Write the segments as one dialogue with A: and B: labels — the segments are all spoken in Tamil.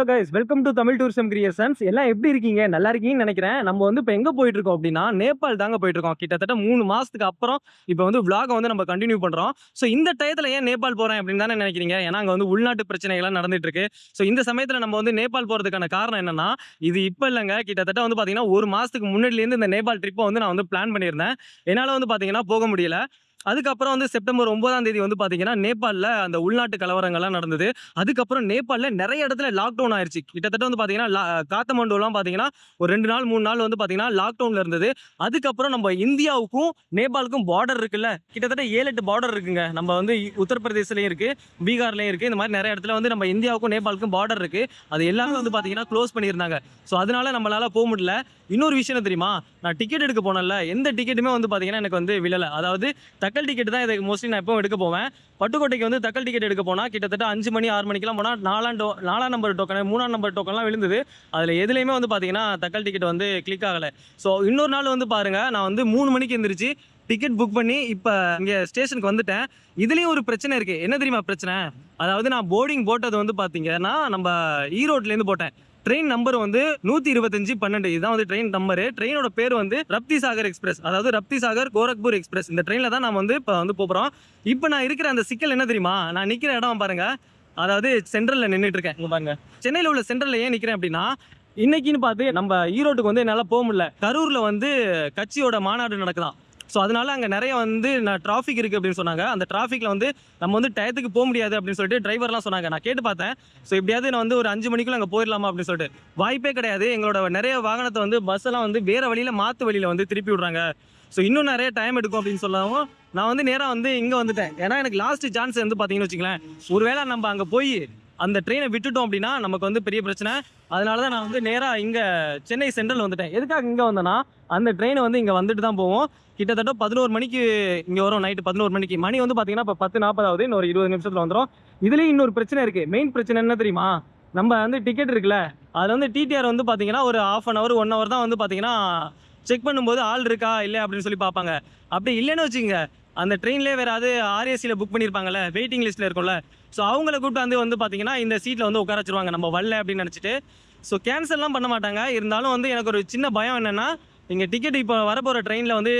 A: Guys, welcome to Tamil tourism creations. எல்லாம் எப்படி இருக்கீங்க? நல்லா இருக்கீங்கன்னு நினைக்கிறேன். நம்ம வந்து இப்போ எங்கே போயிட்டு இருக்கோம் அப்படின்னா, நேபாள் தாங்க போயிட்டு இருக்கோம். கிட்டத்தட்ட 3 மாசத்துக்கு அப்புறம் இப்போ வந்து vlog வந்து நம்ம கண்டினியூ பண்றோம். ஸோ இந்த டயத்தில் ஏன் நேபாள் போறேன் அப்படின்னு தானே நினைக்கிறீங்க? ஏன்னா அங்கே வந்து உள்நாட்டு பிரச்சனைகள்லாம் நடந்துட்டு இருக்கு. ஸோ இந்த சமயத்தில் நம்ம வந்து நேபாள் போறதுக்கான காரணம் என்னன்னா, இது இப்போ இல்லைங்க, கிட்டத்தட்ட வந்து பார்த்தீங்கன்னா 1 மாசத்துக்கு முன்னாடிலேருந்து இந்த நேபாள் ட்ரிப்பை வந்து நான் வந்து பிளான் பண்ணியிருந்தேன். என்னால் வந்து பார்த்தீங்கன்னா போக முடியல. அதுக்கப்புறம் வந்து செப்டம்பர் 9ஆம் தேதி வந்து பார்த்தீங்கன்னா நேபாளில் அந்த உள்நாட்டு கலவரங்கள்லாம் நடந்தது. அதுக்கப்புறம் நேபாளில் நிறைய இடத்துல லாக்டவுன் ஆயிடுச்சு. கிட்டத்தட்ட வந்து பார்த்தீங்கன்னா காத்தமண்டுலாம் பார்த்தீங்கன்னா ஒரு 2 நாள் 3 நாள் வந்து பார்த்தீங்கன்னா லாக்டவுனில் இருந்தது. அதுக்கப்புறம் நம்ம இந்தியாவுக்கும் நேபாளுக்கும் பார்டர் இருக்குல்ல, கிட்டத்தட்ட 7-8 பார்டர் இருக்குங்க. நம்ம வந்து உத்தரப்பிரதேசலையும் இருக்குது, பீகார்லேயும் இருக்குது. இந்த மாதிரி நிறைய இடத்துல வந்து நம்ம இந்தியாவுக்கும் நேபாளுக்கும் பார்டர் இருக்குது. அது எல்லாமே வந்து பார்த்தீங்கன்னா க்ளோஸ் பண்ணியிருந்தாங்க. ஸோ அதனால நம்மளால் போக முடியல. இன்னொரு விஷயம் தெரியுமா, நான் டிக்கெட் எடுக்க போனேன்ல, எந்த டிக்கெட்டுமே வந்து பார்த்தீங்கன்னா எனக்கு வந்து விழலை. அதாவது தக்கல் டிக்கெட் தான் இதுக்கு மோஸ்ட்லி நான் எப்பவும் எடுக்க போவேன். பட்டுக்கோட்டைக்கு வந்து தக்கல் டிக்கெட் எடுக்க போனால் கிட்டத்தட்ட 5 மணி 6 மணிக்கெல்லாம் போனால் 4ஆம் நம்பர் டோக்கன் 3ஆம் நம்பர் டோக்கன்லாம் விழுந்தது. அதில் எதுலேயுமே வந்து பார்த்தீங்கன்னா தக்கல் டிக்கெட் வந்து கிளிக் ஆகலை. ஸோ இன்னொரு நாள் வந்து பாருங்கள், நான் வந்து 3 மணிக்கு எழுந்திரிச்சு டிக்கெட் புக் பண்ணி இப்போ இங்கே ஸ்டேஷனுக்கு வந்துட்டேன். இதுலேயும் ஒரு பிரச்சனை இருக்குது. என்ன தெரியுமா பிரச்சனை? அதாவது நான் போர்டிங் போட்டது வந்து பார்த்தீங்கன்னா நம்ம ஈரோட்லேருந்து போட்டேன். ட்ரெயின் நம்பர் வந்து 125-12. இதுதான் வந்து ட்ரெயின் நம்பரு. ட்ரெயினோட பேர் வந்து ரப்தி சாகர் எக்ஸ்பிரஸ், அதாவது ரப்தி சாகர் கோரக்பூர் எக்ஸ்பிரஸ். இந்த ட்ரெயினில் தான் நான் வந்து இப்போ வந்து போகிறோம். இப்போ நான் இருக்கிற அந்த சிக்கல் என்ன தெரியுமா, நான் நிற்கிற இடம் பாருங்க, அதாவது சென்ட்ரலில் நின்றுட்டு இருக்கேன். இங்கே பாருங்க, சென்னையில் உள்ள சென்ட்ரலில் ஏன் நிற்கிறேன் அப்படின்னா, இன்னைக்குன்னு பார்த்து நம்ம ஈரோட்டுக்கு வந்து என்னால் போக முடியல. கரூரில் வந்து கட்சியோட மாநாடு நடக்குதான். ஸோ அதனால அங்கே நிறைய வந்து டிராஃபிக் இருக்குது அப்படின்னு சொன்னாங்க. அந்த டிராஃபிக்கில் வந்து நம்ம வந்து டயத்துக்கு போக முடியாது அப்படின்னு சொல்லிட்டு டிரைவர்லாம் சொன்னாங்க. நான் கேட்டு பார்த்தேன். ஸோ எப்படியாவது நான் வந்து ஒரு 5 மணிக்குள்ள அங்கே போயிடலாமா அப்படின்னு சொல்லிட்டு. வாய்ப்பே கிடையாது. எங்களோட நிறைய வாகனத்தை வந்து பஸ்ஸெல்லாம் வந்து வேறு வழியில் மாற்று வழியில் வந்து திருப்பி விட்றாங்க. ஸோ இன்னும் நிறைய டைம் எடுக்கும் அப்படின்னு சொல்லவும் நான் வந்து நேராக வந்து இங்கே வந்துட்டேன். ஏன்னா எனக்கு லாஸ்ட் சான்ஸ் வந்து பார்த்தீங்கன்னு வச்சுங்களேன், ஒருவேளை நம்ம அங்கே போய் அந்த ட்ரெயினை விட்டுட்டோம் அப்படின்னா நமக்கு வந்து பெரிய பிரச்சனை. அதனால தான் நான் வந்து நேராக இங்கே சென்னை சென்ட்ரல் வந்துட்டேன். எதுக்காக இங்கே வந்தேன்னா, அந்த ட்ரெயினை வந்து இங்கே வந்துட்டு தான் போவோம். கிட்டத்தட்ட 11 மணிக்கு இங்கே வரும். நைட்டு 11 மணிக்கு. மணி வந்து பார்த்தீங்கன்னா இப்போ 10:40 ஆகுது. இன்னொரு 20 நிமிஷத்தில் வந்துடும். இதுலேயும் இன்னொரு பிரச்சனை இருக்குது. மெயின் பிரச்சனை என்ன தெரியுமா, நம்ம வந்து டிக்கெட் இருக்குல்ல, அதில் வந்து டிடிஆர் வந்து பார்த்தீங்கன்னா ஒரு 1/2 hour 1 hour தான் வந்து பார்த்தீங்கன்னா செக் பண்ணும்போது ஆள் இருக்கா இல்லை அப்படின்னு சொல்லி பார்ப்பாங்க. அப்படி இல்லைன்னு வச்சுங்க, அந்த ட்ரெயின்லேயே வேறு யாராவது ஆர்ஏசியில் புக் பண்ணியிருப்பாங்கல்ல, வெயிட்டிங் லிஸ்ட்டில் இருக்கும்ல, ஸோ அவங்கள கூப்பிட்டு வந்து பார்த்தீங்கன்னா இந்த சீட்டில் வந்து உட்கார வச்சுருவாங்க நம்ம வரல அப்படின்னு நினச்சிட்டு. ஸோ கேன்சல்லாம் பண்ண மாட்டாங்க. இருந்தாலும் வந்து எனக்கு ஒரு சின்ன பயம் என்னென்னா, இங்கே டிக்கெட் இப்போ வரப்போகிற ட்ரெயினில் வந்து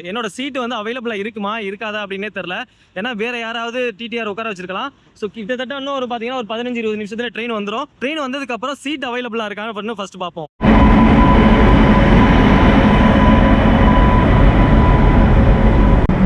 A: என்னோடய சீட்டு வந்து அவைலபிளாக இருக்குமா இருக்காதா அப்படின்னே தெரில. ஏன்னா வேறு யாராவது டிடிஆர் உட்கார வச்சிருக்கலாம். ஸோ கிட்டத்தட்ட இன்னும் ஒரு பார்த்தீங்கன்னா ஒரு 15-20 நிமிஷத்தில் ட்ரெயின் வந்துடும். ட்ரெயின் வந்ததுக்கப்புறம் சீட் அவைலபிளாக இருக்கான்னு அப்படின்னு ஃபஸ்ட்டு பார்ப்போம்.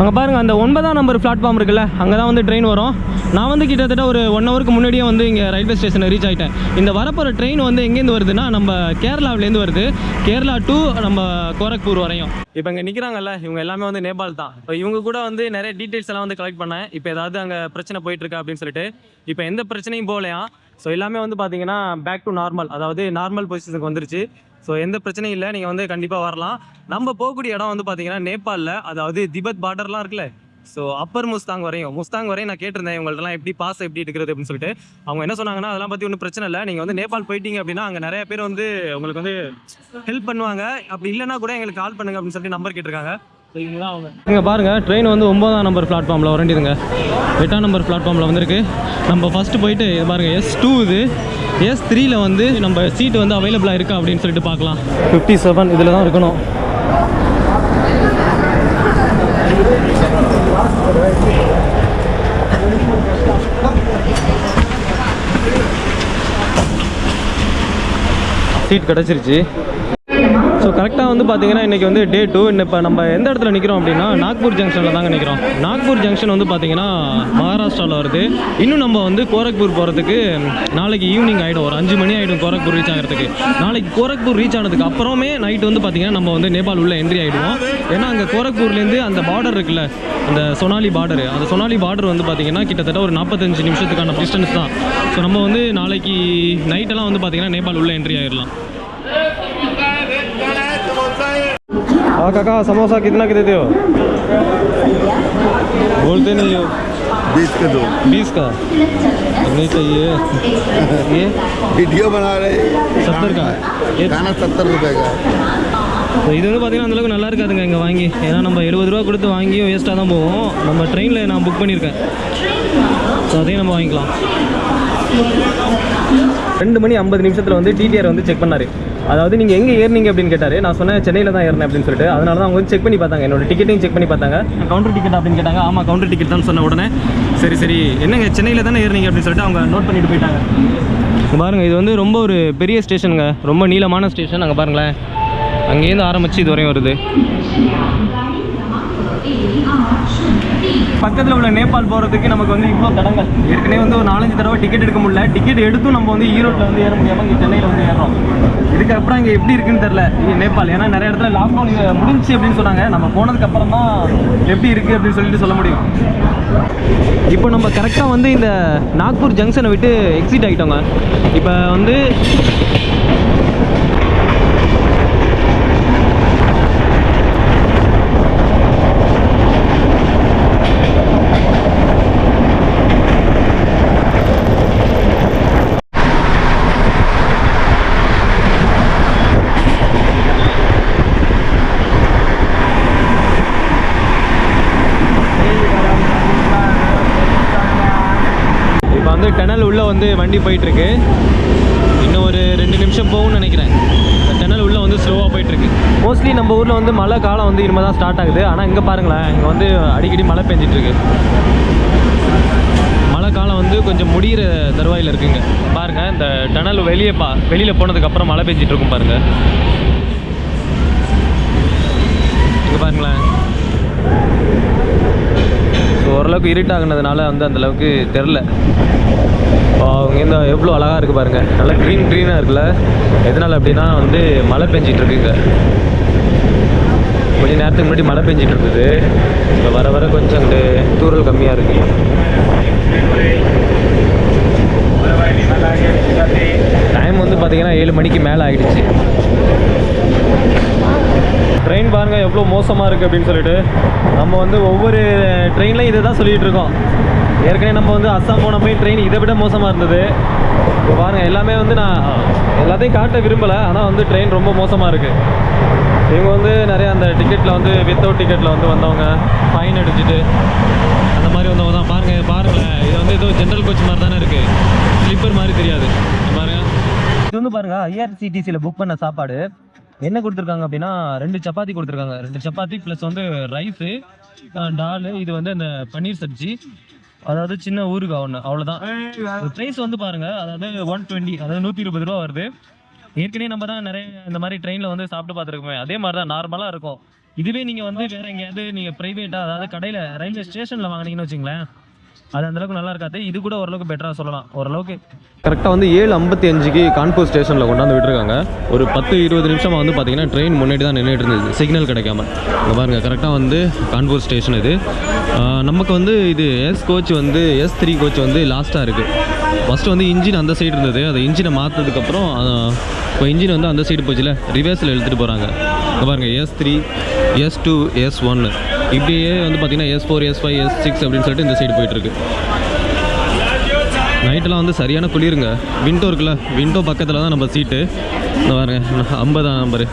A: அங்கே பாருங்கள், அந்த 9ஆம் நம்பர் பிளாட்ஃபார்ம் இருக்குல்ல, அங்கே தான் வந்து ட்ரெயின் வரும். நான் வந்து கிட்டத்தட்ட ஒரு 1 ஹவருக்கு முன்னாடியே வந்து இங்கே ரயில்வே ஸ்டேஷனை ரீச் ஆகிட்டேன். இந்த வரப்போகிற ட்ரெயின் வந்து எங்கேருந்து வருதுன்னா, நம்ம கேரளாவிலேருந்து வருது. கேரளா டு நம்ம கோரக்பூர் வரையும். இப்போ இங்கே நிற்கிறாங்கல்ல, இவங்க எல்லாமே வந்து நேபாள் தான். இப்போ இவங்க கூட வந்து நிறைய டீட்டெயில்ஸ் எல்லாம் வந்து கலெக்ட் பண்ணேன். இப்போ ஏதாவது அங்கே பிரச்சனை போயிட்டுருக்கா அப்படின்னு சொல்லிட்டு. இப்போ எந்த பிரச்சனையும் போகலையா. ஸோ எல்லாமே வந்து பார்த்தீங்கன்னா பேக் டு நார்மல், அதாவது நார்மல் பொசிஷனுக்கு வந்துருச்சு. ஸோ எந்த பிரச்சனையும் இல்லை, நீங்கள் வந்து கண்டிப்பாக வரலாம். நம்ம போகக்கூடிய இடம் வந்து பார்த்தீங்கன்னா நேபாளில், அதாவது திபெத் பார்டர்லாம் இருக்குல்ல, ஸோ அப்பர் முஸ்தாங் வரையும் நான் கேட்டிருந்தேன் இவங்கள்ட்டலாம் எப்படி பாஸ் எப்படி எடுக்கிறது அப்படின்னு சொல்லிட்டு. அவங்க என்ன சொன்னாங்கன்னா, அதெல்லாம் பற்றி ஒன்றும் பிரச்சனை இல்லை, நீங்கள் வந்து நேபாள் போயிட்டீங்க அப்படின்னா அங்கே நிறைய பேர் வந்து உங்களுக்கு வந்து ஹெல்ப் பண்ணுவாங்க. அப்படி இல்லைனா கூட எங்களுக்கு கால் பண்ணுங்க அப்படின்னு சொல்லிட்டு நம்பர் கேட்டிருக்காங்க. இங்கே பாருங்கள், ட்ரெயின் வந்து 9ஆம் நம்பர் பிளாட்ஃபார்மில் வரண்டிதுங்க. 8ஆம் நம்பர் பிளாட்ஃபார்மில் வந்துருக்கு. நம்ம ஃபஸ்ட்டு போயிட்டு இது பாருங்கள், S2 இது. S3ல் வந்து நம்ம சீட்டு வந்து அவைலபிளாக இருக்கா அப்படின்னு சொல்லிட்டு பார்க்கலாம். 57 இதில் தான் இருக்கணும். சீட் கிடச்சிருச்சு. ஸோ கரெக்டாக வந்து பார்த்தீங்கன்னா இன்றைக்கி வந்து Day 2. இப்போ நம்ம எந்த இடத்துல நிற்கிறோம் அப்படின்னா நாக்பூர் ஜங்ஷனில் தாங்க நிற்கிறோம். நாக்பூர் ஜங்ஷன் வந்து பார்த்தீங்கன்னா மகாராஷ்டிராவில் வருது. இன்னும் நம்ம வந்து கோரக்பூர் போகிறதுக்கு நாளைக்கு ஈவினிங் ஆகிடும், ஒரு 5 மணி ஆகிடும் கோரக்பூர் ரீச் ஆகிறதுக்கு. நாளைக்கு கோரக்பூர் ரீச் ஆனதுக்கு அப்புறமே நைட்டு வந்து பார்த்தீங்கன்னா நம்ம வந்து நேபாள் உள்ள என்ட்ரி ஆகிடுவோம். ஏன்னா அங்கே கோரக்பூர்லேருந்து அந்த பார்டர் இருக்குல்ல, அந்த சொனாலி பார்டர், அந்த சொனாலி பார்டர் வந்து பார்த்தீங்கன்னா கிட்டத்தட்ட ஒரு 45 நிமிஷத்துக்கான டிஸ்டன்ஸ் தான். ஸோ நம்ம வந்து நாளைக்கு நைட்டெல்லாம் வந்து பார்த்தீங்கன்னா நேபாள் உள்ள என்ட்ரி ஆகிடலாம். हाँ काका, समोसा कितना के देते हो? बोलते नहीं हो।
B: 20 का दो।
A: 20 का नहीं चाहिए। ये
B: वीडियो बना रहे
A: 70 का ये
B: खाना 70 रुपये का.
A: இது வந்து பார்த்தீங்கன்னா அந்தளவுக்கு நல்லா இருக்காதுங்க இங்கே வாங்கி. ஏன்னா நம்ம 70 ரூபா கொடுத்து வாங்கியும் வேஸ்ட்டாக தான் போவோம். நம்ம ட்ரெயினில் நான் புக் பண்ணியிருக்கேன். ஸோ அதையும் நம்ம வாங்கிக்கலாம். 2:50 வந்து டிடிஆர் வந்து செக் பண்ணாரு. அதாவது நீங்கள் எங்கே ஏறினீங்க அப்படின்னு கேட்டார். நான் சொன்னேன் சென்னையில் தான் ஏறினேன் அப்படின்னு சொல்லிட்டு. அதனால தான் அவங்க வந்து செக் பண்ணி பார்த்தாங்க, என்னோட டிக்கெட்டையும் செக் பண்ணி பார்த்தாங்க. கவுண்டர் டிக்கெட் அப்படின்னு கேட்டாங்க. ஆமாம் கவுண்டர் டிக்கெட் தான் சொன்ன உடனே சரி என்னங்க சென்னையில் தானே ஏறினீங்க அப்படின்னு சொல்லிட்டு அவங்க நோட் பண்ணிட்டு போயிட்டாங்க. பாருங்கள், இது வந்து ரொம்ப ஒரு பெரிய ஸ்டேஷனுங்க, ரொம்ப நீளமான ஸ்டேஷன். அங்கே பாருங்களேன், அங்கேருந்து ஆரம்பித்து இது வரையும் வருது. பக்கத்தில் உள்ள நேபாள் போகிறதுக்கு நமக்கு வந்து இவ்வளோ தடங்கள். ஏற்கனவே வந்து ஒரு 4-5 தடவை டிக்கெட் எடுக்க முடியல. டிக்கெட் எடுத்தும் நம்ம வந்து ஈரோட்டில் வந்து ஏற முடியாமல் இங்கே சென்னையில் வந்து ஏறோம். இதுக்கப்புறம் இங்கே எப்படி இருக்குன்னு தெரில நேபாள். ஏன்னா நிறைய இடத்துல லாக்டவுன் முடிஞ்சிச்சு அப்படின்னு சொன்னாங்க. நம்ம போனதுக்கப்புறம் தான் எப்படி இருக்குது அப்படின்னு சொல்லிட்டு சொல்ல முடியும். இப்போ நம்ம கரெக்டாக வந்து இந்த நாக்பூர் ஜங்ஷனை விட்டு எக்ஸிட் ஆகிட்டோங்க. இப்போ வந்து டனல் உள்ளே வந்து வண்டி போயிட்டுருக்கு. இன்னும் ஒரு 2 நிமிஷம் போகும்னு நினைக்கிறேன். இந்த டனல் உள்ளே வந்து ஸ்லோவாக போயிட்டுருக்கு. மோஸ்ட்லி நம்ம ஊரில் வந்து மழை காலம் வந்து இனிமேல் தான் ஸ்டார்ட் ஆகுது. ஆனால் இங்கே பாருங்களேன், இங்கே வந்து அடிக்கடி மழை பெஞ்சிட்ருக்கு. மழை காலம் வந்து கொஞ்சம் முடிகிற தருவாயில் இருக்குங்க. பாருங்கள், இந்த டனல் வெளியில் போனதுக்கப்புறம் மழை பெஞ்சிட்ருக்கும் பாருங்கள். இங்கே பாருங்களேன், ஓரளவுக்கு இருட்டாகுனதுனால வந்து அந்தளவுக்கு தெரில. இங்கேருந்து எவ்வளோ அழகாக இருக்குது பாருங்கள், நல்லா க்ரீனாக இருக்குல்ல. எதனால் அப்படின்னா வந்து மழை பெஞ்சிட்ருக்குங்க. கொஞ்சம் நேரத்துக்கு முன்னாடி மழை பெஞ்சிட்டு இருந்தது. இப்போ வர கொஞ்சம் அங்கே தூரல் கம்மியாக இருக்குது. டைம் வந்து பார்த்திங்கன்னா 7 மணிக்கு மேலே ஆகிடுச்சு. ட்ரெயின் பாருங்கள் எவ்வளோ மோசமாக இருக்குது அப்படின்னு சொல்லிட்டு. நம்ம வந்து ஒவ்வொரு ட்ரெயின்லையும் இதை தான் சொல்லிகிட்டு இருக்கோம். ஏற்கனவே நம்ம வந்து அஸ்ஸாம் போனப்போ ட்ரெயின் இதை விட மோசமாக இருந்தது. இப்போ பாருங்கள், எல்லாமே வந்து நான் எல்லாத்தையும் காட்ட விரும்பலை, ஆனால் வந்து ட்ரெயின் ரொம்ப மோசமாக இருக்குது. இவங்க வந்து நிறையா அந்த டிக்கெட்டில் வந்து வித்தவுட் டிக்கெட்டில் வந்து வந்தவங்க ஃபைன் அடிச்சுட்டு அந்த மாதிரி வந்தவங்க தான். பாருங்களேன், இது வந்து ஏதோ ஜென்ரல் கோச் மாதிரி தானே இருக்குது, ஸ்லீப்பர் மாதிரி தெரியாது. பாருங்கள், இது வந்து பாருங்கள் ஐஆர்சிடிசியில் புக் பண்ண சாப்பாடு என்ன கொடுத்துருக்காங்க அப்படின்னா 2 சப்பாத்தி கொடுத்துருக்காங்க. 2 சப்பாத்தி ப்ளஸ் வந்து ரைஸு, டால், இது வந்து அந்த பன்னீர் சப்ஜி, அதாவது சின்ன ஊறுகாய் ஒன்று, அவ்வளோதான். ப்ரைஸ் வந்து பாருங்கள், அதாவது 120, அதாவது 120 ரூபா வருது. ஏற்கனவே நம்ம தான் நிறைய இந்த மாதிரி ட்ரெயினில் வந்து சாப்பிட்டு பார்த்துருக்கோமே, அதே மாதிரி தான் நார்மலாக இருக்கும். இதுவே நீங்கள் வந்து வேறு எங்கேயாவது நீங்கள் ப்ரைவேட்டாக, அதாவது கடையில் ரயில்வே ஸ்டேஷனில் வாங்கினீங்கன்னு வச்சுங்களேன், அது அந்தளவுக்கு நல்லா இருக்காது. இது கூட ஓரளவுக்கு பெட்டராக சொல்லலாம். ஓரளவுக்கு கரெக்டாக வந்து 7:55க்கு கான்பூர் ஸ்டேஷனில் கொண்டாந்து விட்டுருக்காங்க. ஒரு 10-20 நிமிஷமாக வந்து பார்த்திங்கன்னா ட்ரெயின் முன்னாடி தான் நின்றுட்டு இருந்தது, சிக்னல் கிடைக்காம. இங்கே பாருங்கள், கரெக்டாக வந்து கான்பூர் ஸ்டேஷன் இது. நமக்கு வந்து இது கோச் வந்து S3 கோச் வந்து லாஸ்ட்டாக இருக்குது. ஃபஸ்ட்டு வந்து இன்ஜின் அந்த சைடு இருந்தது, அதை இன்ஜினை மாற்றதுக்கப்புறம் இப்போ இன்ஜின் வந்து அந்த சைடு போச்சுல, ரிவர்ஸில் எடுத்துகிட்டு போகிறாங்க. இங்கே பாருங்கள், S3, S2, S1 இப்படியே வந்து பார்த்திங்கன்னா S4, S5, S6 அப்படின்னு சொல்லிட்டு இந்த சைடு போயிட்டுருக்கு. நைட்டெல்லாம் வந்து சரியான குளிருங்க. விண்டோ இருக்குல்ல, விண்டோ பக்கத்தில் தான் நம்ம சீட்டு. இந்த பாருங்க, 50 நம்பரு.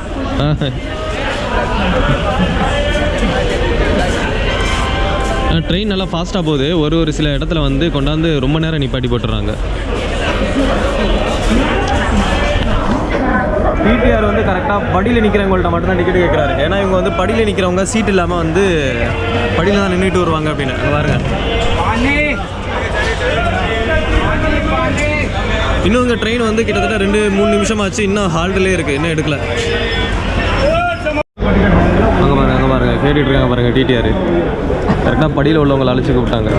A: ட்ரெயின் நல்லா ஃபாஸ்ட்டாக போகுது. ஒரு சில இடத்துல வந்து கொண்டாந்து ரொம்ப நேரம் நிப்பாட்டி போட்டுறாங்க. டிடிஆர் வந்து கரெக்டாக படியில் நிற்கிறவங்கள்ட்ட மட்டும்தான் டிக்கெட் கேட்குறாரு. ஏன்னா இவங்க வந்து படியில் நிற்கிறவங்க சீட் இல்லாமல் வந்து படியில் தான் நின்றுட்டு வருவாங்க அப்படின்னு. பாருங்க, இன்னும் இங்கே ட்ரெயின் வந்து கிட்டத்தட்ட 2-3 நிமிஷமாச்சு, இன்னும் ஹால்ட்லேயே இருக்குது, இன்னும் எடுக்கல. அங்கே பாருங்க கேட்டுட்டு இருக்காங்க பாருங்கள். டிடிஆர் கரெக்டாக படியில் உள்ளவங்களை அழைச்சி கூப்பிட்டாங்க,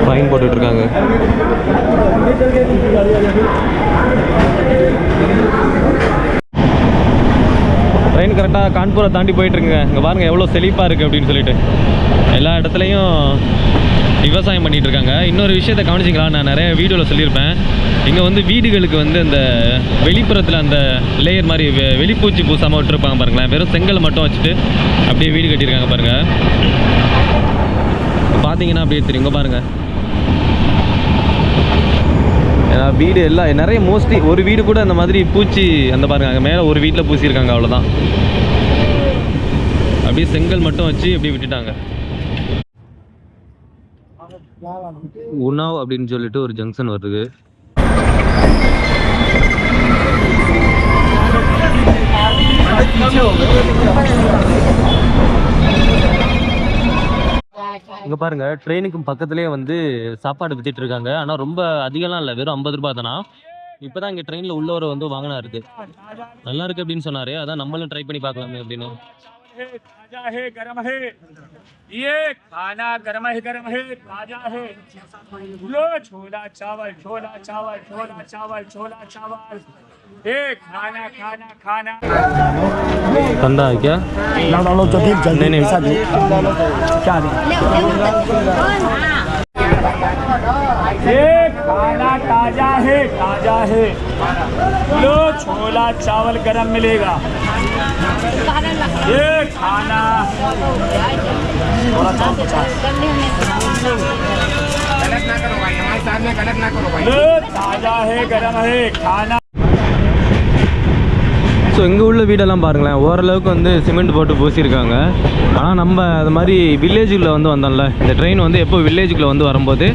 A: ஃபைன் போட்டுட்ருக்காங்க. ட்ரெயின் கரெக்டாக கான்பூரை தாண்டி போயிட்டுருக்குங்க. இங்கே பாருங்கள் எவ்வளோ செழிப்பாக இருக்குது அப்படின்னு சொல்லிட்டு. எல்லா இடத்துலையும் விவசாயம் பண்ணிகிட்டு இருக்காங்க. இன்னொரு விஷயத்தை கவனிச்சிங்களா, நான் நிறைய வீடியோவில் சொல்லியிருப்பேன். இங்கே வந்து வீடுகளுக்கு வந்து அந்த வெளிப்புறத்தில் அந்த லேயர் மாதிரி வெளிப்பூச்சி பூசாமல் விட்டுருப்பாங்க பாருங்களேன். வெறும் செங்கலை மட்டும் வச்சுட்டு அப்படியே வீடு கட்டியிருக்காங்க பாருங்கள். பார்த்தீங்கன்னா அப்படியே தெரியும். இங்கே பாருங்கள், ஏன்னா வீடு எல்லாம் நிறைய மோஸ்ட்லி ஒரு வீடு கூட அந்த மாதிரி பூச்சி அந்த பாருங்கள், அங்கே மேலே ஒரு வீட்டில் பூசியிருக்காங்க, அவ்வளோதான். அப்படியே செங்கல் மட்டும் வச்சு அப்படியே விட்டுட்டாங்க. உணாவ் அப்படின்னு சொல்லிட்டு ஒரு ஜங்ஷன் வருது. இங்க பாருங்க, ட்ரெயினுக்கு பக்கத்துலேயே வந்து சாப்பாடு வித்துட்டு இருக்காங்க. ஆனா ரொம்ப அதிகம்லாம் இல்லை, வெறும் 50 ரூபாய் தானா. இப்பதான் இங்க ட்ரெயின்ல உள்ளவரை வந்து வாங்கினாரு, நல்லா இருக்கு அப்படின்னு சொன்னாரு. அதான் நம்மளும் ட்ரை பண்ணி பார்க்கலாமே அப்படின்னு.
C: ताजा है, गरम है, ये खाना गरम है, ताजा है। लो छोला चावल, छोला चावल, छोला चावल, छोला चावल, ये खाना खाना खाना।
A: ठंडा है क्या?
D: डालो तो ठीक जल्दी
A: नहीं, नहीं।
D: पैसा दे क्या दे
C: ये खाना ताजा है, ताजा है। लो छोला चावल गरम मिलेगा। ये खाना लो ताजा है, गरम है खाना।
A: ஸோ இங்கே உள்ள வீடெல்லாம் பாருங்களேன், ஓரளவுக்கு வந்து சிமெண்ட் போட்டு பூசியிருக்காங்க. ஆனால் நம்ம அது மாதிரி வில்லேஜுக்குள்ளே வந்து வந்தோம்ல, இந்த ட்ரெயின் வந்து எப்போ வில்லேஜுக்குள்ளே வந்து வரும்போது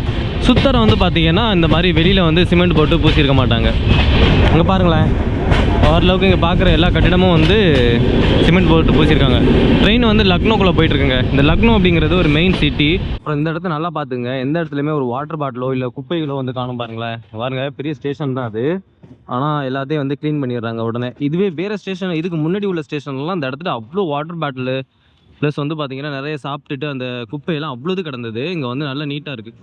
A: சுத்தரம் வந்து பார்த்திங்கன்னா இந்த மாதிரி வெளியில் வந்து சிமெண்ட் போட்டு பூசியிருக்க மாட்டாங்க. இங்கே பாருங்களேன், ஓரளவுக்கு இங்கே பார்க்குற எல்லா கட்டிடமும் வந்து சிமெண்ட் போட்டு பூசியிருக்காங்க. ட்ரெயின் வந்து லக்னோக்குள்ளே போயிட்டுருக்குங்க. இந்த லக்னோ அப்படிங்கிறது ஒரு மெயின் சிட்டி. அப்புறம் இந்த இடத்த நல்லா பார்த்துங்க, எந்த இடத்துலையுமே ஒரு வாட்டர் பாட்டிலோ இல்லை குப்பைகளோ வந்து காணும் பாருங்களேன். பாருங்க, பெரிய ஸ்டேஷன் தான் அது, ஆனால் எல்லாத்தையும் வந்து க்ளீன் பண்ணிடுறாங்க உடனே. இதுவே வேறு ஸ்டேஷன், இதுக்கு முன்னாடி உள்ள ஸ்டேஷன்லாம் அந்த இடத்துல அவ்வளோ வாட்டர் பாட்டிலு ப்ளஸ் வந்து பார்த்திங்கன்னா நிறைய சாப்பிட்டுட்டு அந்த குப்பையெல்லாம் அவ்வளோது கிடந்தது. இங்கே வந்து நல்லா நீட்டாக இருக்குது.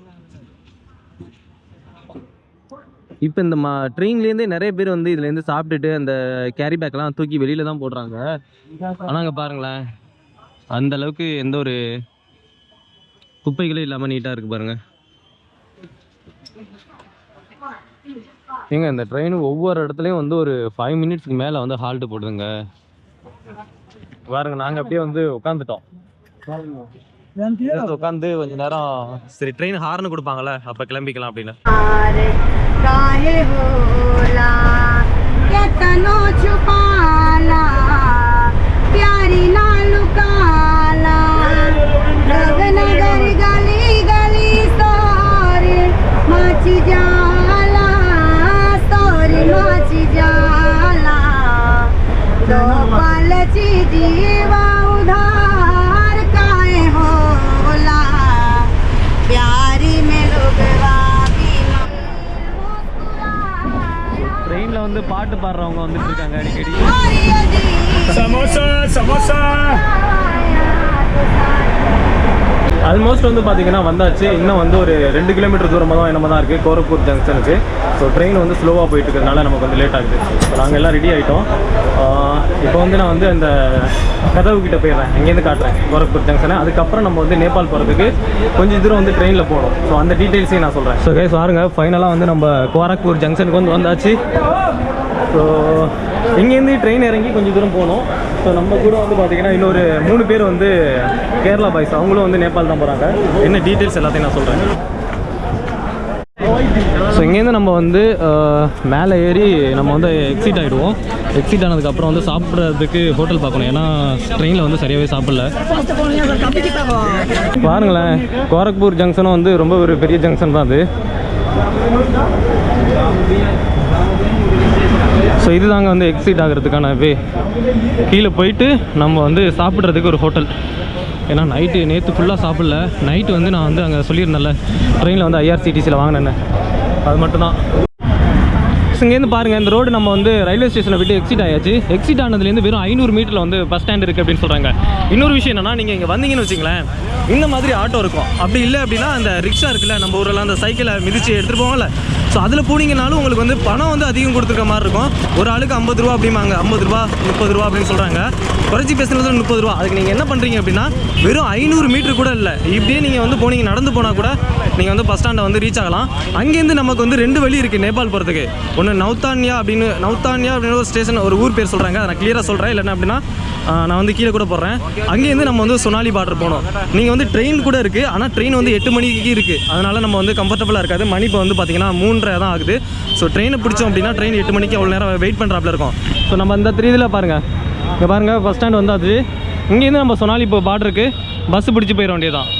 A: இப்போ இந்த ட்ரெயின்லேருந்தே நிறைய பேர் வந்து இதுலேருந்து சாப்பிட்டுட்டு அந்த கேரி பேக்லாம் தூக்கி வெளியில் தான் போடுறாங்க. ஆனால் அங்கே பாருங்களேன், அந்த அளவுக்கு எந்த ஒரு குப்பைகளும் இல்லாமல் நீட்டாக இருக்குது பாருங்கள். ஏங்க இந்த ட்ரெயின் ஒவ்வொரு இடத்துலையும் வந்து ஒரு 5 மினிட்ஸ்க்கு மேலே வந்து ஹால்ட்டு போடுதுங்க. பாருங்க, நாங்கள் அப்படியே வந்து உட்காந்துட்டோம். உட்காந்து கொஞ்ச நேரம் சரி ட்ரெயின் ஹார்னு கொடுப்பாங்கல்ல, அப்போ கிளம்பிக்கலாம் அப்படின்னு.
E: काहे होला केतनो छुपाला प्यारी ना लुकाला नगर गली गली सोरी माची जाला सोरी माची जाला तो पालची जीवा उधार काहे होला प्यारी में लोगवा
A: ட்ரெயினில் வந்து பாட்டு பாடுறவங்க வந்துட்டு இருக்காங்க அடிக்கடி.
C: समोसा समोसा
A: ஆல்மோஸ்ட் வந்து பார்த்தீங்கன்னா வந்தாச்சு. இன்னும் வந்து ஒரு 2 கிலோமீட்டர் தூரமாக தான் என்னமா தான் இருக்குது கோரக்பூர் ஜங்ஷனுக்கு. ஸோ ட்ரெயின் வந்து ஸ்லோவாக போயிட்டு இருக்கிறதுனால நமக்கு வந்து லேட் ஆகுது. ஸோ நாங்கள் எல்லாம் ரெடி ஆகிட்டோம். இப்போ வந்து நான் வந்து அந்த கதவு கிட்ட போயிடுறேன், இங்கேருந்து காட்டுறேன் கோரக்பூர் ஜங்ஷனை. அதுக்கப்புறம் நம்ம வந்து நேபாள் போகிறதுக்கு கொஞ்சம் தூரம் வந்து ட்ரெயினில் போகணும். ஸோ அந்த டீட்டெயில்ஸையும் நான் சொல்கிறேன். ஸோ கைஸ் பாருங்க, ஃபைனலாக வந்து நம்ம கோரக்பூர் ஜங்ஷனுக்கு வந்து வந்தாச்சு. ஸோ இங்கேருந்து ட்ரெயின் இறங்கி கொஞ்சம் தூரம் போகணும். ஸோ நம்ம கூட வந்து பார்த்திங்கன்னா இன்னொரு 3 பேர் வந்து கேரளா பாய்ஸ், அவங்களும் வந்து நேபாள் தான் போகிறாங்க. என்ன டீட்டெயில்ஸ் எல்லாத்தையும் நான் சொல்கிறேன். ஸோ இங்கேருந்து நம்ம வந்து மேலே ஏறி நம்ம வந்து எக்ஸிட் ஆகிடுவோம். எக்ஸிட் ஆனதுக்கப்புறம் வந்து சாப்பிட்றதுக்கு ஹோட்டல் பார்க்கணும், ஏன்னா ட்ரெயினில் வந்து சரியாகவே சாப்பிடல. பாருங்களேன், கோரக்பூர் ஜங்ஷனும் வந்து ரொம்ப ஒரு பெரிய ஜங்ஷன் தான் அது. ஸோ இதுதாங்க வந்து எக்ஸிட் ஆகிறதுக்கான வே. கீழே போயிட்டு நம்ம வந்து சாப்பிட்றதுக்கு ஒரு ஹோட்டல். ஏன்னா நேற்று ஃபுல்லாக சாப்பிடல. நைட்டு வந்து நான் வந்து அங்கே சொல்லியிருந்தேன்ல ட்ரெயினில் வந்து IRCTCயில் வாங்கினேன்னு, அது மட்டும்தான். இங்கேருந்து பாருங்கள், இந்த ரோடு நம்ம வந்து ரயில்வே ஸ்டேஷனை விட்டு எக்ஸிட் ஆயாச்சு. எக்ஸிட் ஆனதுலேருந்து வெறும் 500 மீட்டரில் வந்து பஸ் ஸ்டாண்ட் இருக்குது அப்படின்னு சொல்கிறாங்க. இன்னொரு விஷயம் என்னன்னா, நீங்கள் இங்கே வந்தீங்கன்னு வச்சிங்களேன், இந்த மாதிரி ஆட்டோ இருக்கும். அப்படி இல்லை அப்படின்னா அந்த ரிக்ஷா இருக்குல்ல, நம்ம ஊரில் அந்த சைக்கிளை மிதித்து எடுத்துகிட்டு போவோம்ல, ஸோ அதில் போனீங்கனாலும் உங்களுக்கு வந்து பணம் வந்து அதிகம் கொடுத்துருக்க மாதிரி இருக்கும். ஒரு ஆளுக்கு 50 ரூபா அப்படிம்பாங்க, 50 ரூபா 30 ரூபா அப்படின்னு சொல்கிறாங்க. குறைச்சி பேசுனது 30 ரூபா. அதுக்கு நீங்கள் என்ன பண்ணுறீங்க அப்படின்னா, வெறும் 500 மீட்டர் கூட இல்லை, இப்படியே நீங்கள் வந்து போனீங்க, நடந்து போனால் கூட நீங்கள் வந்து பஸ் ஸ்டாண்டை வந்து ரீச் ஆகலாம். அங்கேருந்து நமக்கு வந்து 2 வழி இருக்குது நேபாள் போகிறதுக்கு. ஒன்று நௌத்தான்யா அப்படின்னு ஒரு ஸ்டேஷன், ஒரு ஊர் பேர் சொல்கிறாங்க, அதை நான் கிளியராக சொல்கிறேன். இல்லைன்னா அப்படின்னா நான் வந்து கீழே கூட போடுறேன். அங்கேருந்து நம்ம வந்து சொனாலி பார்டர் போகணும். நீங்கள் வந்து ட்ரெயின் கூட இருக்குது, ஆனால் ட்ரெயின் வந்து 8 மணிக்கு இருக்குது. அதனால் நம்ம வந்து கம்ஃபர்டபுளாக இருக்காது. மணி இப்போ வந்து பார்த்திங்கன்னா 3:30 தான் ஆகுது. ஸோ ட்ரெயினை பிடிச்சோம் அப்படின்னா ட்ரெயின் 8 மணிக்கு அவ்வளோ நேரம் வெயிட் பண்ணுறாப்புல இருக்கும். ஸோ நம்ம இந்த 3 இதில் பாருங்கள், இங்கே பாருங்கள் பஸ் ஸ்டாண்ட் வந்தாச்சு. இங்கேருந்து நம்ம சொனாலி இப்போ பார்டருக்கு பஸ்ஸு பிடிச்சி போயிட வேண்டியதான்.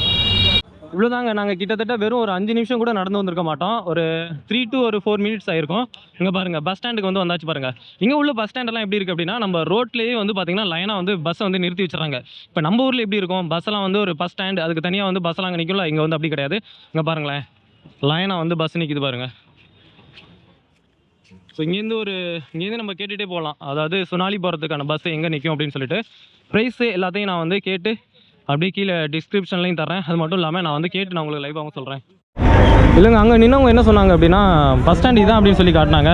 A: இவ்வளோதாங்க. நாங்கள் கிட்டத்தட்ட வெறும் ஒரு 5 நிமிஷம் கூட நடந்து வந்திருக்க மாட்டோம். ஒரு 3 to 4 மினிட்ஸ் ஆயிருக்கும். இங்கே பாருங்கள், பஸ் ஸ்டாண்டுக்கு வந்து வந்தாச்சு பாருங்கள். இங்கே உள்ள பஸ் ஸ்டாண்டெல்லாம் எப்படி இருக்குது அப்படின்னா, நம்ம ரோட்லேயே வந்து பார்த்தீங்கன்னா லைனாக வந்து பஸ்ஸை வந்து நிறுத்தி வச்சுறாங்க. இப்போ நம்ம ஊரில் எப்படி இருக்கும், பஸ்ஸெல்லாம் வந்து ஒரு பஸ் ஸ்டாண்ட் அதுக்கு தனியாக வந்து பஸ்ஸெல்லாம் அங்கே நிற்கும்ல, இங்கே வந்து அப்படி கிடையாது. இங்கே பாருங்களேன், லைனாக வந்து பஸ் நிற்கிது பாருங்கள். ஸோ இங்கேருந்து நம்ம கேட்டுகிட்டே போகலாம். அதாவது சொனாலி போகிறதுக்கான பஸ் எங்கே நிற்கும் அப்படின்னு சொல்லிட்டு ப்ரைஸு எல்லாத்தையும் நான் வந்து கேட்டு அப்படியே கீழே டிஸ்கிரிப்ஷன்லையும் தரேன். அது மட்டும் இல்லாமல் நான் வந்து கேட்டு நான் உங்களுக்கு லைவாகவும் சொல்கிறேன். இல்லைங்க, அங்கே நின்னவங்க என்ன சொன்னாங்க அப்படின்னா, பஸ் ஸ்டாண்ட் இதான் அப்படின்னு சொல்லி காட்டினாங்க.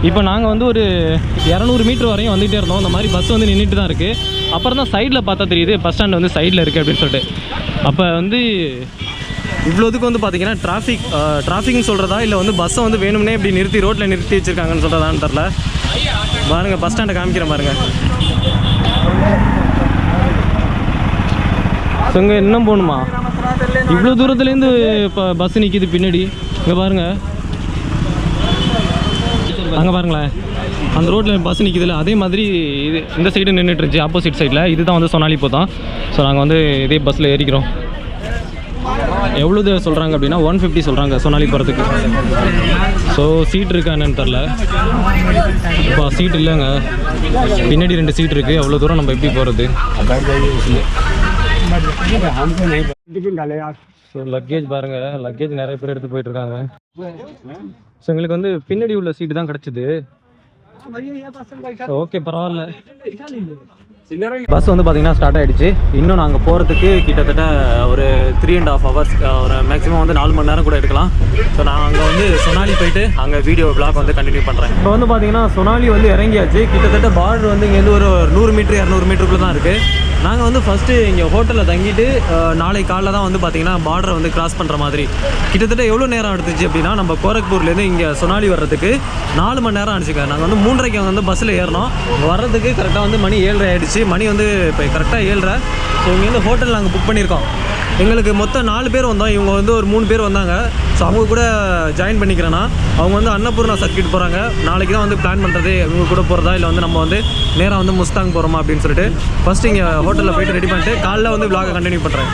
A: இப்போ நாங்கள் வந்து ஒரு 200 மீட்டர் வரையும் வந்துகிட்டே இருந்தோம். இந்த மாதிரி பஸ் வந்து நின்றுட்டு தான் இருக்குது. அப்புறம் தான் சைடில் பார்த்தா தெரியுது பஸ் ஸ்டாண்ட் வந்து சைடில் இருக்குது அப்படின்னு சொல்லிட்டு. அப்போ வந்து இவ்வளோதுக்கு வந்து பார்த்தீங்கன்னா டிராஃபிக்னு சொல்கிறதா இல்லை வந்து பஸ்ஸை வந்து வேணும்னே இப்படி நிறுத்தி ரோட்டில் நிறுத்தி வச்சுருக்காங்கன்னு சொல்கிறதான்னு தெரில. பாருங்கள், பஸ் ஸ்டாண்டை காமிக்கிறேன் பாருங்கள். ஸோ இங்கே இன்னும் போகணுமா? இவ்வளோ தூரத்துலேருந்து இப்போ பஸ் நிற்கிது பின்னாடி. இங்கே பாருங்கள், அங்கே பாருங்களேன், அந்த ரோட்டில் பஸ் நிற்கிதுல, அதே மாதிரி இது இந்த சைடு நின்றுட்டு இருந்துச்சு, ஆப்போசிட் சைடில். இதுதான் வந்து சொனாலி போதான். ஸோ நாங்கள் வந்து இதே பஸ்ஸில் ஏறிக்கிறோம். எவ்வளோது சொல்கிறாங்க அப்படின்னா 150 சொல்கிறாங்க சொனாலி போகிறதுக்கு. ஸோ சீட் இருக்கா என்னன்னு தெரில. இப்போ சீட் இல்லைங்க, பின்னாடி 2 சீட் இருக்குது. எவ்வளோ தூரம் நம்ம எப்படி போகிறது? ஸோ லக்கேஜ் பாருங்கள், லக்கேஜ் நிறைய பேர் எடுத்து போயிட்டுருக்காங்க. ஸோ எங்களுக்கு வந்து பின்னாடி உள்ள சீட்டு தான் கிடச்சிது. ஓகே, பரவாயில்ல. பஸ் வந்து பார்த்தீங்கன்னா ஸ்டார்ட் ஆகிடுச்சு. இன்னும் நாங்கள் போகிறதுக்கு கிட்டத்தட்ட ஒரு 3.5 ஹவர்ஸ், ஒரு மேக்ஸிமம் வந்து 4 மணி நேரம் கூட எடுக்கலாம். ஸோ நான் அங்கே வந்து சொனாலி போயிட்டு அங்கே வீடியோ பிளாக் வந்து கண்டினியூ பண்ணுறேன். இப்போ வந்து பார்த்தீங்கன்னா சொனாலி வந்து இறங்கியாச்சு. கிட்டத்தட்ட பார்டர் வந்து இங்கேருந்து ஒரு 100 மீட்டர் 200 மீட்டருக்குள்ளே தான் இருக்குது. நாங்கள் வந்து ஃபஸ்ட்டு இங்கே ஹோட்டலில் தங்கிட்டு நாளைக்கு காலைல தான் வந்து பார்த்தீங்கன்னா பார்டரை வந்து கிராஸ் பண்ணுற மாதிரி. கிட்டத்தட்ட எவ்வளோ நேரம் எடுத்துச்சு அப்படின்னா, நம்ம கோரக்பூர்லேருந்து இங்கே சொனாலி வர்றதுக்கு 4 மணி நேரம் ஆனிச்சுங்க. நாங்கள் வந்து 3:30 வந்து பஸ்ஸில் ஏறினோம். வர்றதுக்கு கரெக்டாக வந்து மணி 7:30 ஆகிடுச்சு. மணி வந்து இப்போ கரெக்டாக 7:30. ஸோ இங்கேருந்து ஹோட்டல் நாங்கள் புக் பண்ணியிருக்கோம். எங்களுக்கு மொத்தம் 4 பேர் வந்தோம். இவங்க வந்து ஒரு 3 பேர் வந்தாங்க. ஸோ அவங்க கூட ஜாயின் பண்ணிக்கிறேன்னா, அவங்க வந்து அன்னபூர்ணா சர்க்கிட் போகிறாங்க. நாளைக்கு தான் வந்து பிளான் பண்ணுறது, இவங்க கூட போகிறதா இல்லை வந்து நம்ம வந்து நேராக வந்து முஸ்தாங் போகிறோமா அப்படின்னு சொல்லிட்டு ஃபஸ்ட்டு இங்கே ஹோட்டலில் போய்ட்டு ரெடி பண்ணிட்டு காலைல வந்து vlog கண்டினியூ பண்ணுறேன்.